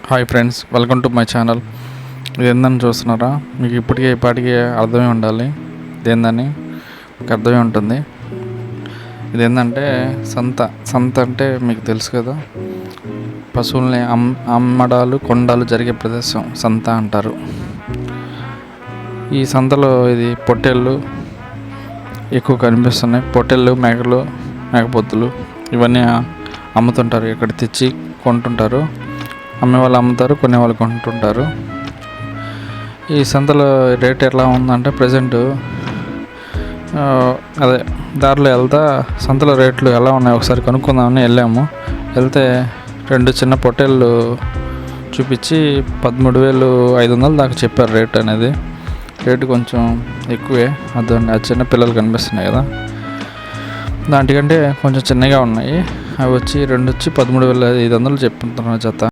Hi friends, welcome to my channel. ఇది ఏందని చూస్తున్నారా? మీకు ఇప్పటికే ఇప్పటికే అర్థమే ఉండాలి. ఇదేందని మీకు అర్థమే ఉంటుంది. ఇదేంటంటే సంత అంటే మీకు తెలుసు కదా, పశువుల్ని అమ్మడాలు కొండాలు జరిగే ప్రదేశం సంత అంటారు. ఈ సంతలో ఇది పొట్టేళ్ళు ఎక్కువ కనిపిస్తున్నాయి. పొట్టేళ్ళు, మేకలు, మేకపోతులు ఇవన్నీ అమ్ముతుంటారు. ఇక్కడ తెచ్చి కొంటుంటారు. అమ్మే వాళ్ళు అమ్ముతారు, కొనే వాళ్ళు కొంటుంటారు. ఈ సంతలో రేట్ ఎట్లా ఉందంటే ప్రజెంట్ అదే దారిలో వెళ్తా సంతలో రేట్లు ఎలా ఉన్నాయి ఒకసారి కనుక్కుందామని వెళ్ళాము. వెళ్తే 2 చిన్న పొట్టేళ్ళు చూపించి 13,500 దాకా చెప్పారు రేట్ అనేది. రేటు కొంచెం ఎక్కువే. అదండి, ఆ చిన్న పిల్లలు కనిపిస్తున్నాయి కదా, దాంటికంటే కొంచెం చిన్నగా ఉన్నాయి. అవి వచ్చి 2 వచ్చి 13,500 చెప్తున్నారు జత.